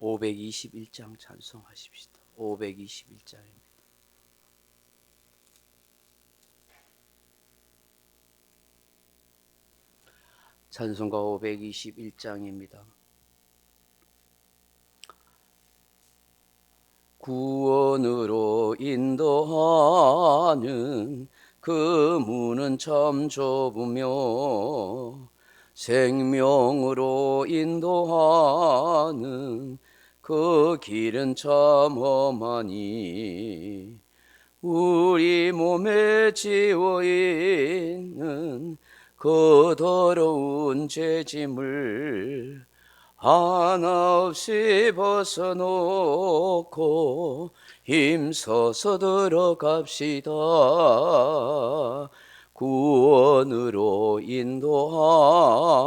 521장 찬송하십시다. 521장입니다. 찬송가 521장입니다. 구원으로 인도하는 그 문은 참 좁으며 생명으로 인도하는 그 길은 참 험하니 우리 몸에 지워 있는 그 더러운 죄짐을 하나 없이 벗어놓고 힘써서 들어갑시다. 구원으로 인도하는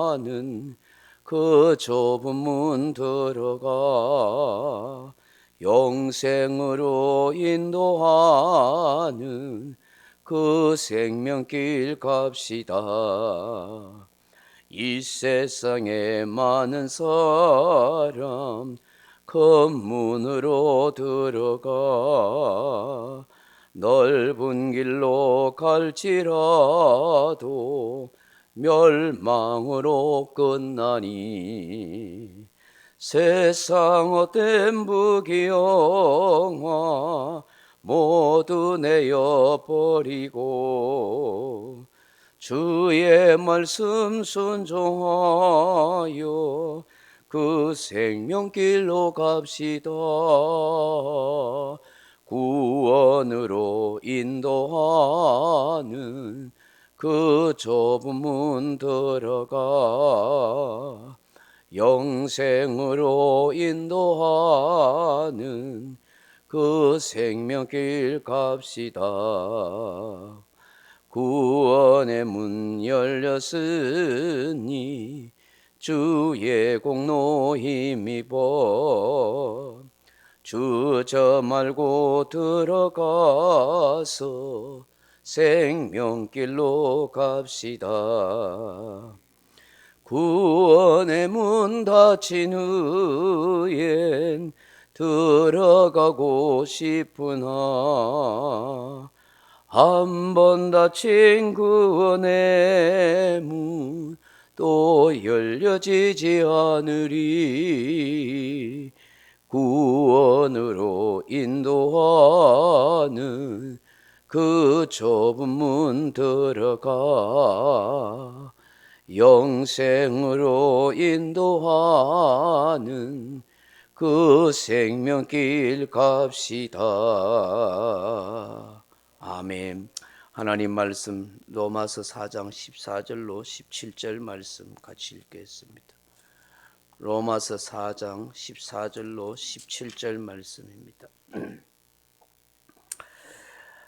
그 좁은 문 들어가 영생으로 인도하는 그 생명길 갑시다. 이 세상에 많은 사람 검문으로 들어가 넓은 길로 갈지라도 멸망으로 끝나니 세상 헛된 부귀영화 모두 내어버리고 주의 말씀 순종하여 그 생명길로 갑시다. 구원으로 인도하는 그 좁은 문 들어가 영생으로 인도하는 그 생명길 갑시다. 구원의 문 열렸으니 주의 공로 힘입어 주저 말고 들어가서 생명길로 갑시다. 구원의 문 닫힌 후엔 들어가고 싶으나 한 번 닫힌 구원의 문 또 열려지지 않으리. 구원으로 인도하는 그 좁은 문 들어가 영생으로 인도하는 그 생명길 갑시다. 아멘. 하나님 말씀 로마서 4장 14절로 17절 말씀 같이 읽겠습니다. 로마서 4장 14절로 17절 말씀입니다.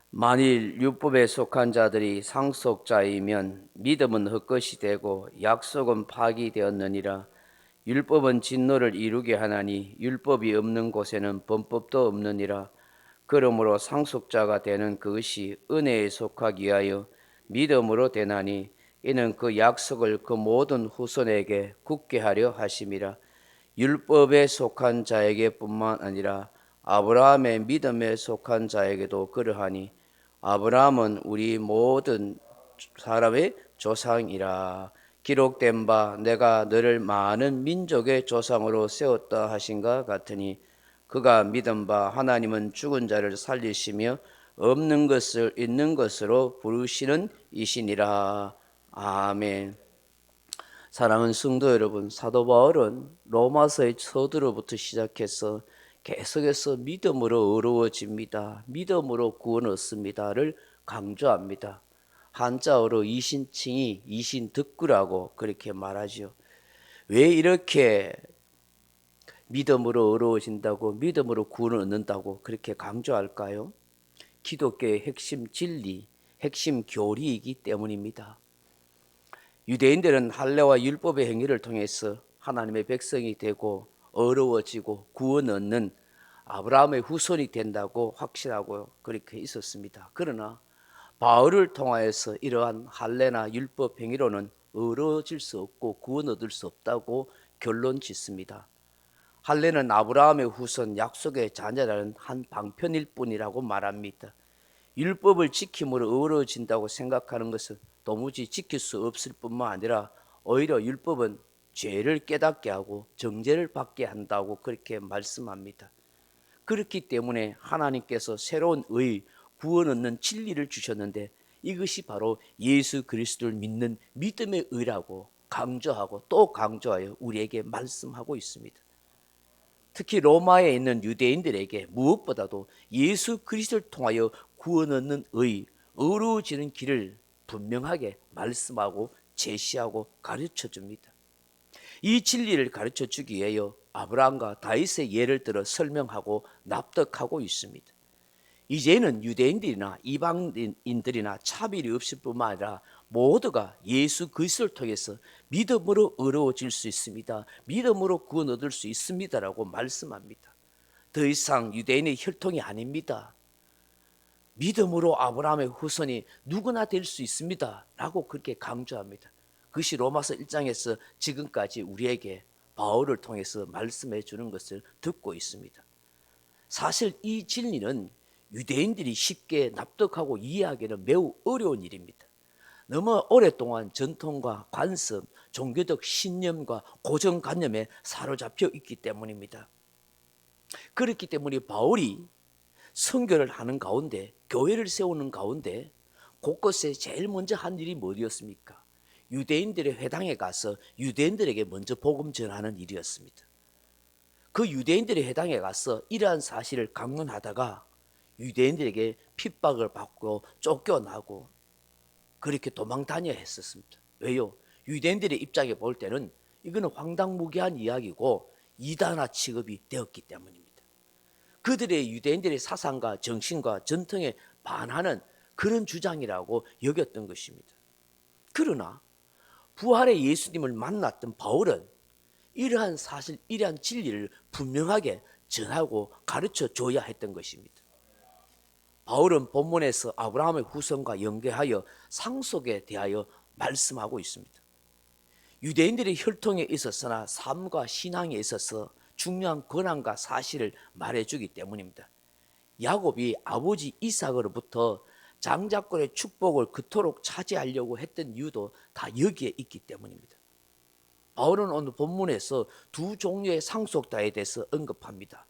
만일 율법에 속한 자들이 상속자이면 믿음은 헛것이 되고 약속은 파기되었느니라. 율법은 진노를 이루게 하나니 율법이 없는 곳에는 범법도 없느니라. 그러므로 상속자가 되는 그것이 은혜에 속하기 위하여 믿음으로 되나니 이는 그 약속을 그 모든 후손에게 굳게 하려 하심이라. 율법에 속한 자에게 뿐만 아니라 아브라함의 믿음에 속한 자에게도 그러하니 아브라함은 우리 모든 사람의 조상이라. 기록된 바 내가 너를 많은 민족의 조상으로 세웠다 하신가 같으니 그가 믿은 바 하나님은 죽은 자를 살리시며 없는 것을 있는 것으로 부르시는 이시니라. 아멘. 사랑하는 성도 여러분, 사도 바울은 로마서의 서두로부터 시작해서 계속해서 믿음으로 어려워집니다. 믿음으로 구원 얻습니다를 강조합니다. 한자어로 이신칭이 이신득구라고 그렇게 말하죠. 왜 이렇게 믿음으로 어려워진다고, 믿음으로 구원을 얻는다고 그렇게 강조할까요? 기독교의 핵심 진리, 핵심 교리이기 때문입니다. 유대인들은 할례와 율법의 행위를 통해서 하나님의 백성이 되고 어려워지고 구원 얻는 아브라함의 후손이 된다고 확신하고 그렇게 있었습니다. 그러나 바울을 통하여서 이러한 할례나 율법 행위로는 어려워질 수 없고 구원 얻을 수 없다고 결론 짓습니다. 할례는 아브라함의 후손 약속의 자녀라는 한 방편일 뿐이라고 말합니다. 율법을 지킴으로 어려워진다고 생각하는 것은 도무지 지킬 수 없을 뿐만 아니라 오히려 율법은 죄를 깨닫게 하고 정죄를 받게 한다고 그렇게 말씀합니다. 그렇기 때문에 하나님께서 새로운 의, 구원 얻는 진리를 주셨는데 이것이 바로 예수 그리스도를 믿는 믿음의 의라고 강조하고 또 강조하여 우리에게 말씀하고 있습니다. 특히 로마에 있는 유대인들에게 무엇보다도 예수 그리스도를 통하여 구원 얻는 의, 어려워지는 길을 분명하게 말씀하고 제시하고 가르쳐 줍니다. 이 진리를 가르쳐 주기 위하여 아브라함과 다윗의 예를 들어 설명하고 납득하고 있습니다. 이제는 유대인들이나 이방인들이나 차별이 없을 뿐만 아니라 모두가 예수 그리스도를 통해서 믿음으로 어려워질 수 있습니다. 믿음으로 구원 얻을 수 있습니다라고 말씀합니다. 더 이상 유대인의 혈통이 아닙니다. 믿음으로 아브라함의 후손이 누구나 될 수 있습니다 라고 그렇게 강조합니다. 그것이 로마서 1장에서 지금까지 우리에게 바울을 통해서 말씀해 주는 것을 듣고 있습니다. 사실 이 진리는 유대인들이 쉽게 납득하고 이해하기는 매우 어려운 일입니다. 너무 오랫동안 전통과 관습, 종교적 신념과 고정관념에 사로잡혀 있기 때문입니다. 그렇기 때문에 바울이 선교를 하는 가운데, 교회를 세우는 가운데 곳곳에 제일 먼저 한 일이 뭐였습니까? 유대인들의 회당에 가서 유대인들에게 먼저 복음 전하는 일이었습니다. 그 유대인들의 회당에 가서 이러한 사실을 강론하다가 유대인들에게 핍박을 받고 쫓겨나고 그렇게 도망 다녀야 했었습니다. 왜요? 유대인들의 입장에 볼 때는 이거는 황당무계한 이야기고 이단화 취급이 되었기 때문입니다. 그들의 유대인들의 사상과 정신과 전통에 반하는 그런 주장이라고 여겼던 것입니다. 그러나 부활의 예수님을 만났던 바울은 이러한 사실, 이러한 진리를 분명하게 전하고 가르쳐 줘야 했던 것입니다. 바울은 본문에서 아브라함의 후손과 연계하여 상속에 대하여 말씀하고 있습니다. 유대인들의 혈통에 있어서나 삶과 신앙에 있어서 중요한 권한과 사실을 말해주기 때문입니다. 야곱이 아버지 이삭으로부터 장자권의 축복을 그토록 차지하려고 했던 이유도 다 여기에 있기 때문입니다. 바울은 오늘 본문에서 두 종류의 상속자에 대해서 언급합니다.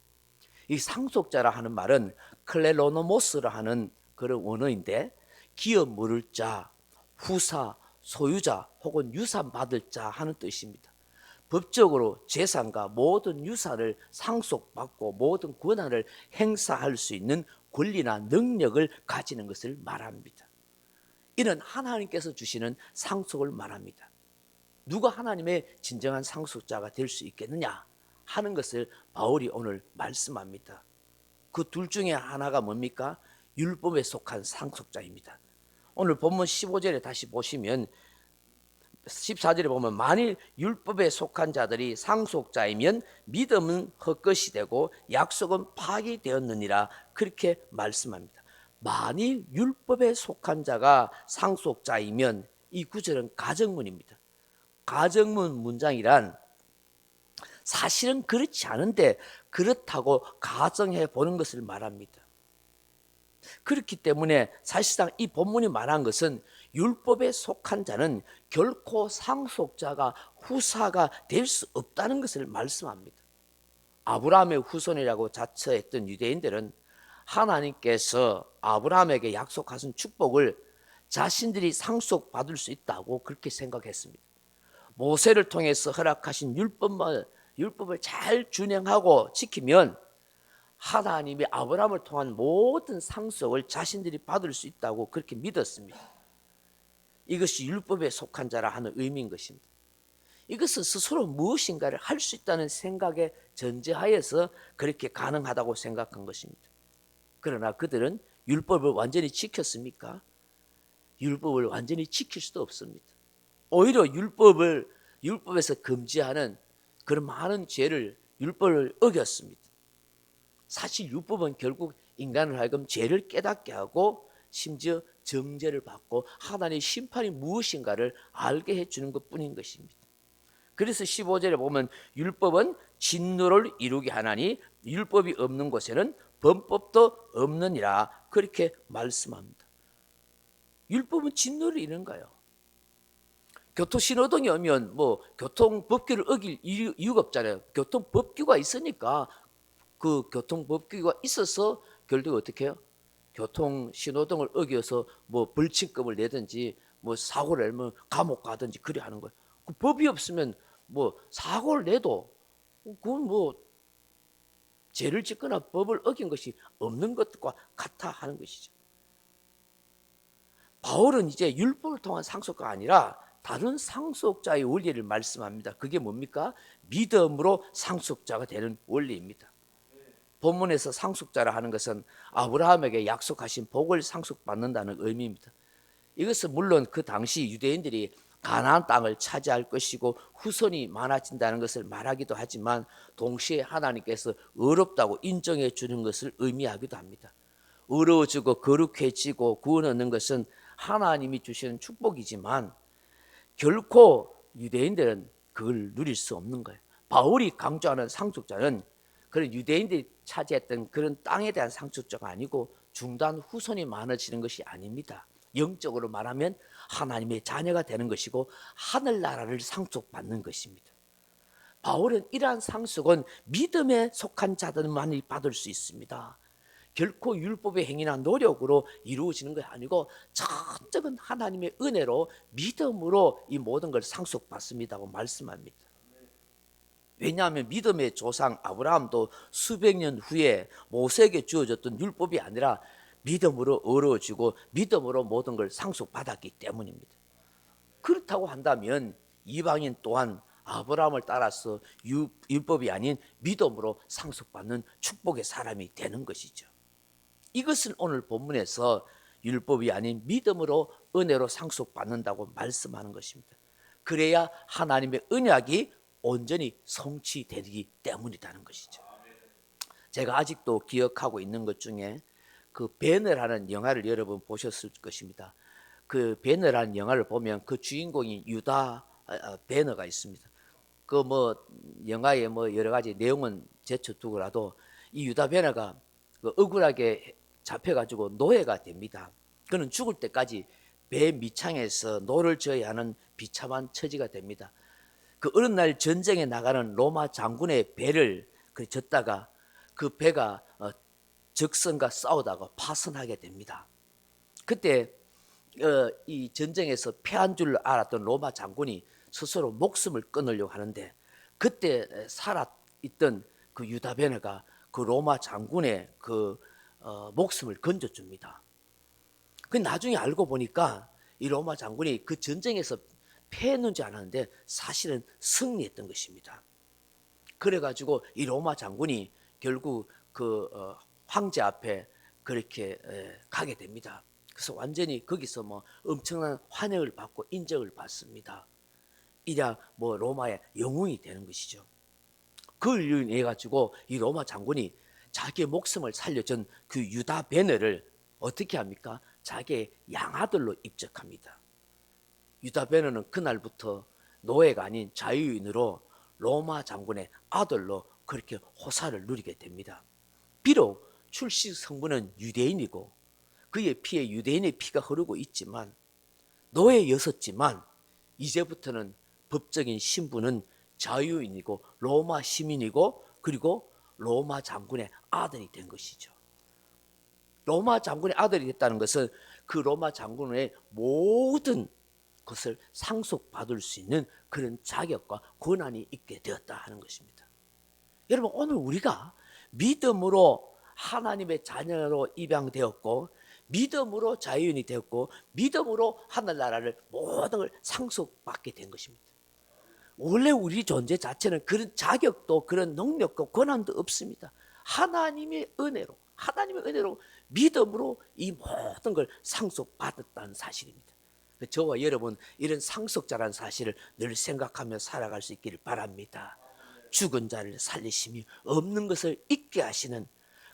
이 상속자라 하는 말은 클레로노모스라 하는 그런 원어인데 기업 물을 자, 후사, 소유자 혹은 유산 받을 자 하는 뜻입니다. 법적으로 재산과 모든 유산을 상속받고 모든 권한을 행사할 수 있는 권리나 능력을 가지는 것을 말합니다. 이는 하나님께서 주시는 상속을 말합니다. 누가 하나님의 진정한 상속자가 될 수 있겠느냐 하는 것을 바울이 오늘 말씀합니다. 그 둘 중에 하나가 뭡니까? 율법에 속한 상속자입니다. 오늘 본문 15절에 다시 보시면 14절에 보면 만일 율법에 속한 자들이 상속자이면 믿음은 헛것이 되고 약속은 파기되었느니라 그렇게 말씀합니다. 만일 율법에 속한 자가 상속자이면 이 구절은 가정문입니다. 가정문 문장이란 사실은 그렇지 않은데 그렇다고 가정해 보는 것을 말합니다. 그렇기 때문에 사실상 이 본문이 말한 것은 율법에 속한 자는 결코 상속자가 후사가 될 수 없다는 것을 말씀합니다. 아브라함의 후손이라고 자처했던 유대인들은 하나님께서 아브라함에게 약속하신 축복을 자신들이 상속받을 수 있다고 그렇게 생각했습니다. 모세를 통해서 허락하신 율법을 잘 준행하고 지키면 하나님이 아브라함을 통한 모든 상속을 자신들이 받을 수 있다고 그렇게 믿었습니다. 이것이 율법에 속한 자라 하는 의미인 것입니다. 이것은 스스로 무엇인가를 할 수 있다는 생각에 전제하에서 그렇게 가능하다고 생각한 것입니다. 그러나 그들은 율법을 완전히 지켰습니까? 율법을 완전히 지킬 수도 없습니다. 오히려 율법에서 금지하는 그런 많은 죄를 율법을 어겼습니다. 사실 율법은 결국 인간을 하여금 죄를 깨닫게 하고 심지어 정죄를 받고 하나님의 심판이 무엇인가를 알게 해주는 것뿐인 것입니다. 그래서 15절에 보면 율법은 진노를 이루게 하나니 율법이 없는 곳에는 범법도 없느니라 그렇게 말씀합니다. 율법은 진노를 이루는 거예요. 교통신호등이 오면 뭐 교통법규를 어길 이유가 없잖아요. 교통법규가 있으니까 그 교통법규가 있어서 결국 어떻게 해요? 교통신호등을 어겨서 뭐 벌칙금을 내든지 뭐 사고를 내면 감옥 가든지 그래 하는 거예요. 그 법이 없으면 뭐 사고를 내도 그건 뭐 죄를 짓거나 법을 어긴 것이 없는 것과 같아 하는 것이죠. 바울은 이제 율법을 통한 상속자가 아니라 다른 상속자의 원리를 말씀합니다. 그게 뭡니까? 믿음으로 상속자가 되는 원리입니다. 본문에서 상속자라 하는 것은 아브라함에게 약속하신 복을 상속받는다는 의미입니다. 이것은 물론 그 당시 유대인들이 가나안 땅을 차지할 것이고 후손이 많아진다는 것을 말하기도 하지만 동시에 하나님께서 의롭다고 인정해 주는 것을 의미하기도 합니다. 의로워지고 거룩해지고 구원 얻는 것은 하나님이 주시는 축복이지만 결코 유대인들은 그걸 누릴 수 없는 거예요. 바울이 강조하는 상속자는 그런 유대인들이 차지했던 그런 땅에 대한 상속자가 아니고 중단 후손이 많아지는 것이 아닙니다. 영적으로 말하면 하나님의 자녀가 되는 것이고 하늘나라를 상속받는 것입니다. 바울은 이러한 상속은 믿음에 속한 자들만이 받을 수 있습니다. 결코 율법의 행위나 노력으로 이루어지는 것이 아니고 전적은 하나님의 은혜로 믿음으로 이 모든 걸 상속받습니다고 말씀합니다. 왜냐하면 믿음의 조상 아브라함도 수백 년 후에 모세에게 주어졌던 율법이 아니라 믿음으로 어려워지고 믿음으로 모든 걸 상속받았기 때문입니다. 그렇다고 한다면 이방인 또한 아브라함을 따라서 율법이 아닌 믿음으로 상속받는 축복의 사람이 되는 것이죠. 이것을 오늘 본문에서 율법이 아닌 믿음으로 은혜로 상속받는다고 말씀하는 것입니다. 그래야 하나님의 언약이 온전히 성취되기 때문이라는 것이죠. 제가 아직도 기억하고 있는 것 중에 그 배너라는 영화를 여러분 보셨을 것입니다. 그 배너라는 영화를 보면 그 주인공이 유다 배너가 있습니다. 그 뭐 영화에 뭐 여러 가지 내용은 제쳐두고라도 이 유다 배너가 그 억울하게 잡혀가지고 노예가 됩니다. 그는 죽을 때까지 배 밑창에서 노를 져야 하는 비참한 처지가 됩니다. 그 어느 날 전쟁에 나가는 로마 장군의 배를 졌다가 그 배가 적선과 싸우다가 파선하게 됩니다. 그때 이 전쟁에서 패한 줄 알았던 로마 장군이 스스로 목숨을 끊으려고 하는데 그때 살아있던 그 유다 베네가 그 로마 장군의 그 목숨을 건져줍니다. 그 나중에 알고 보니까 이 로마 장군이 그 전쟁에서 패했는지 알았는데 사실은 승리했던 것입니다. 그래가지고 이 로마 장군이 결국 그 황제 앞에 그렇게 가게 됩니다. 그래서 완전히 거기서 뭐 엄청난 환영을 받고 인정을 받습니다. 이랴 뭐 로마의 영웅이 되는 것이죠. 그걸 인해 가지고 이 로마 장군이 자기의 목숨을 살려준 그 유다 베네를 어떻게 합니까? 자기의 양아들로 입적합니다. 유다 베네는 그날부터 노예가 아닌 자유인으로 로마 장군의 아들로 그렇게 호사를 누리게 됩니다. 비록 출신 성분은 유대인이고 그의 피에 유대인의 피가 흐르고 있지만 노예였었지만 이제부터는 법적인 신분은 자유인이고 로마 시민이고 그리고 로마 장군의 아들이 된 것이죠. 로마 장군의 아들이 됐다는 것은 그 로마 장군의 모든 것을 상속받을 수 있는 그런 자격과 권한이 있게 되었다 하는 것입니다. 여러분 오늘 우리가 믿음으로 하나님의 자녀로 입양되었고 믿음으로 자유인이 되었고 믿음으로 하늘나라를 모든 걸 상속받게 된 것입니다. 원래 우리 존재 자체는 그런 자격도 그런 능력도 권한도 없습니다. 하나님의 은혜로 믿음으로 이 모든 걸 상속받았다는 사실입니다. 저와 여러분 이런 상속자라는 사실을 늘 생각하며 살아갈 수 있기를 바랍니다. 죽은 자를 살리시며 없는 것을 있게 하시는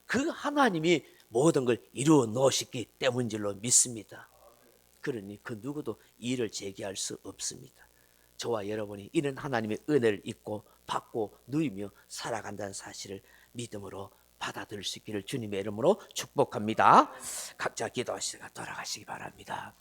그 하나님이 모든 걸 이루어 놓으셨기 때문인 줄로 믿습니다. 그러니 그 누구도 이의를 제기할 수 없습니다. 저와 여러분이 이런 하나님의 은혜를 잊고 받고 누리며 살아간다는 사실을 믿음으로 받아들일 수 있기를 주님의 이름으로 축복합니다. 각자 기도하시다가 돌아가시기 바랍니다.